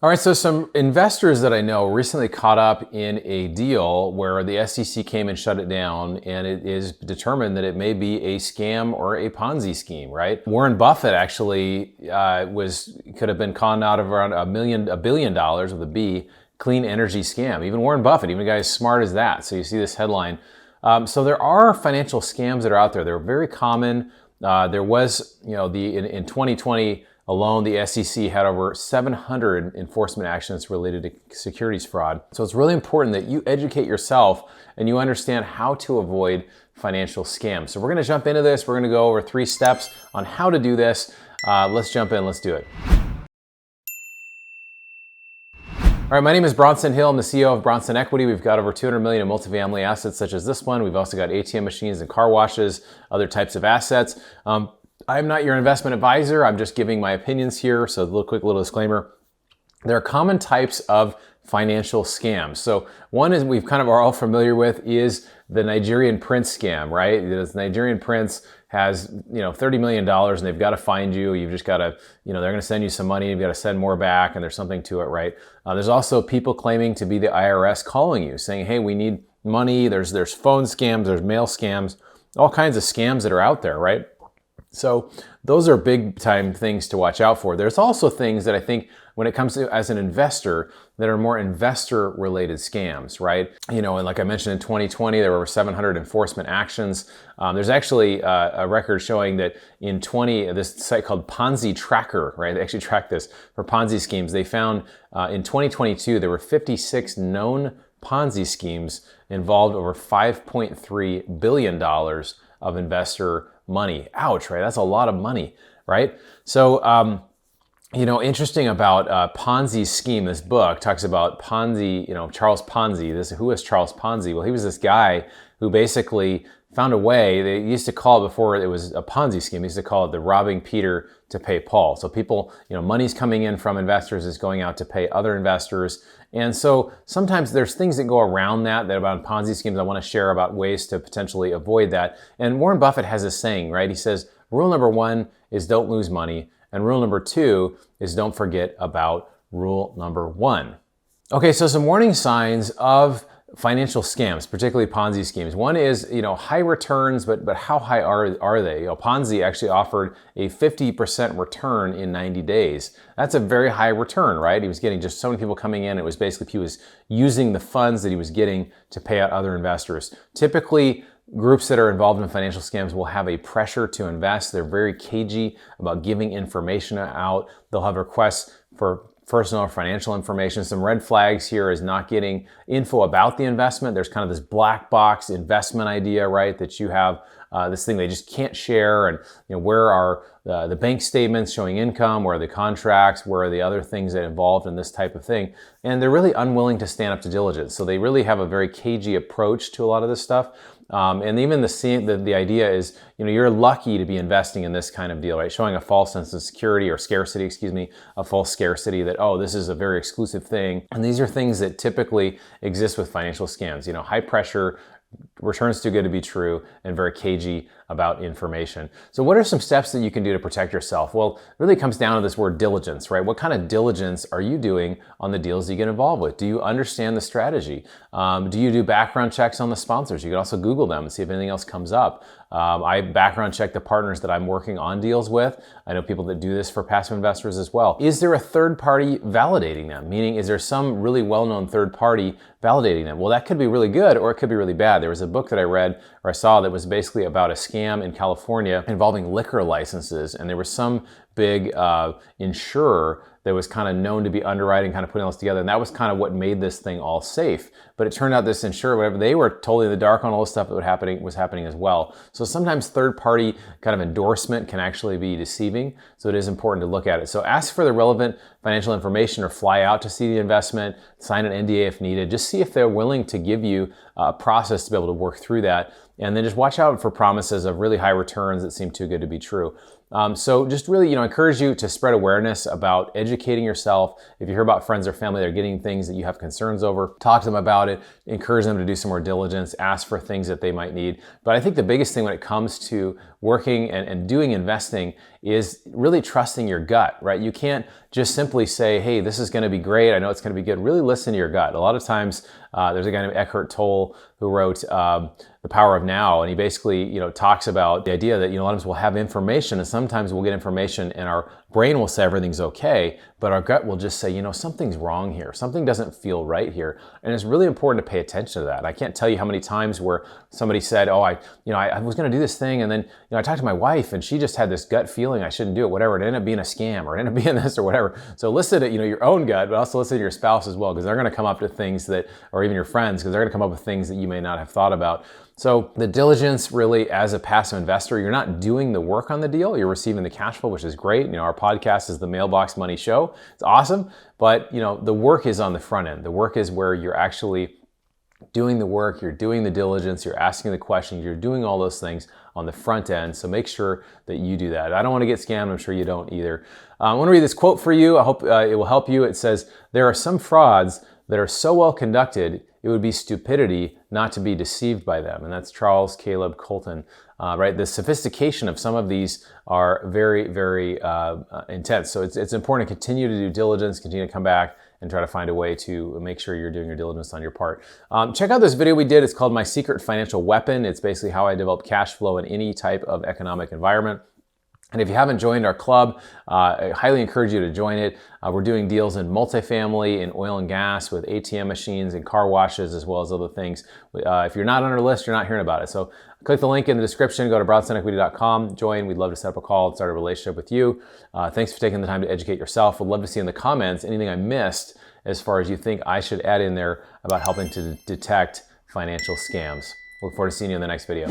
All right, so some investors that I know recently caught up in a deal where the SEC came and shut it down, and it is determined that it may be a scam or a Ponzi scheme, right? Warren Buffett actually could have been conned out of around $1 billion with a B, clean energy scam. Even Warren Buffett, even a guy as smart as that. So you see this headline. So there are financial scams that are out there. They're very common. There was, in 2020 alone, the SEC had over 700 enforcement actions related to securities fraud. So it's really important that you educate yourself and you understand how to avoid financial scams. So we're going to jump into this. We're going to go over 3 steps on how to do this. Let's jump in. Let's do it. All right, my name is Bronson Hill. I'm the CEO of Bronson Equity. We've got over $200 million in multifamily assets such as this one. We've also got ATM machines and car washes, other types of assets. I'm not your investment advisor. I'm just giving my opinions here. So quick little disclaimer. There are common types of financial scams. So one is we've kind of are all familiar with is the Nigerian prince scam, right? This Nigerian prince has, $30 million and they've got to find you. You've just got to, they're going to send you some money. You've got to send more back and there's something to it, right? There's also people claiming to be the IRS calling you saying, hey, we need money. There's phone scams, there's mail scams, all kinds of scams that are out there, right? So those are big time things to watch out for. There's also things that I think when it comes to as an investor that are more investor related scams, right? And like I mentioned in 2020, there were over 700 enforcement actions. There's actually a record showing that in this site called Ponzi Tracker, right? They actually track this for Ponzi schemes. They found in 2022, there were 56 known Ponzi schemes involved over $5.3 billion of investor money. Ouch, right? That's a lot of money, right? So, interesting about Ponzi scheme, this book talks about Ponzi, Charles Ponzi. Who is Charles Ponzi? Well, he was this guy who basically found a way. They used to call it, before it was a Ponzi scheme, they used to call it the robbing Peter to pay Paul. So people, money's coming in from investors is going out to pay other investors. And so sometimes there's things that go around that about Ponzi schemes. I want to share about ways to potentially avoid that. And Warren Buffett has this saying, right? He says, rule number 1 is don't lose money. And rule number 2 is don't forget about rule number 1. Okay, so some warning signs of financial scams, particularly Ponzi schemes. One is, high returns, but how high are they? Ponzi actually offered a 50% return in 90 days. That's a very high return, right? He was getting just so many people coming in. It was basically he was using the funds that he was getting to pay out other investors. Typically, groups that are involved in financial scams will have a pressure to invest. They're very cagey about giving information out. They'll have requests for personal or financial information. Some red flags here is not getting info about the investment. There's kind of this black box investment idea, right? That you have this thing they just can't share. And where are the bank statements showing income? Where are the contracts? Where are the other things that are involved in this type of thing? And they're really unwilling to stand up to diligence. So they really have a very cagey approach to a lot of this stuff. And even the idea is, you're lucky to be investing in this kind of deal, right? Showing a false sense of security or scarcity, a false scarcity that, oh, this is a very exclusive thing. And these are things that typically exist with financial scams, high pressure, returns too good to be true, and very cagey about information. So what are some steps that you can do to protect yourself? Well, it really comes down to this word diligence, right? What kind of diligence are you doing on the deals you get involved with? Do you understand the strategy? Do you do background checks on the sponsors? You can also Google them and see if anything else comes up. I background check the partners that I'm working on deals with. I know people that do this for passive investors as well. Is there a third party validating them? Meaning, is there some really well-known third party validating them? Well, that could be really good or it could be really bad. There was a book that I read or I saw that was basically about a scam in California involving liquor licenses. And there was some big insurer that was kind of known to be underwriting, kind of putting all this together. And that was kind of what made this thing all safe. But it turned out this insurer, whatever, they were totally in the dark on all the stuff that was happening as well. So sometimes third-party kind of endorsement can actually be deceiving. So it is important to look at it. So ask for the relevant financial information or fly out to see the investment, sign an NDA if needed. Just see if they're willing to give you a process to be able to work through that. And then just watch out for promises of really high returns that seem too good to be true. So just really, encourage you to spread awareness about educating yourself. If you hear about friends or family that are getting things that you have concerns over, talk to them about it, encourage them to do some more diligence, ask for things that they might need. But I think the biggest thing when it comes to working and doing investing is really trusting your gut, right? You can't just simply say, hey, this is going to be great. I know it's going to be good. Really listen to your gut. A lot of times, there's a guy named Eckhart Tolle who wrote The Power of Now, and he basically, talks about the idea that, a lot of times we'll have information, and sometimes we'll get information and our brain will say everything's okay, but our gut will just say, something's wrong here. Something doesn't feel right here. And it's really important to pay attention to that. I can't tell you how many times where somebody said, oh, I was going to do this thing, and then, I talked to my wife and she just had this gut feeling I shouldn't do it, whatever. It ended up being a scam, or it ended up being this or whatever. So listen to, your own gut, but also listen to your spouse as well, because they're going to come up to things that, or even your friends, because they're going to come up with things that you may not have thought about. So the diligence, really, as a passive investor, you're not doing the work on the deal. You're receiving the cash flow, which is great. Our podcast is the Mailbox Money Show. It's awesome. But, the work is on the front end. The work is where you're actually doing the work, you're doing the diligence, you're asking the questions, you're doing all those things on the front end. So make sure that you do that. I don't want to get scammed. I'm sure you don't either. I want to read this quote for you. I hope it will help you. It says, "There are some frauds that are so well conducted, it would be stupidity not to be deceived by them." And that's Charles Caleb Colton, right? The sophistication of some of these are very, very intense. So it's important to continue to do diligence, continue to come back and try to find a way to make sure you're doing your diligence on your part. Check out this video we did. It's called My Secret Financial Weapon. It's basically how I develop cash flow in any type of economic environment. And if you haven't joined our club, I highly encourage you to join it. We're doing deals in multifamily, in oil and gas, with ATM machines and car washes, as well as other things. If you're not on our list, you're not hearing about it. So click the link in the description, go to BronsonEquity.com, join. We'd love to set up a call and start a relationship with you. Thanks for taking the time to educate yourself. We'd love to see in the comments anything I missed as far as you think I should add in there about helping to detect financial scams. Look forward to seeing you in the next video.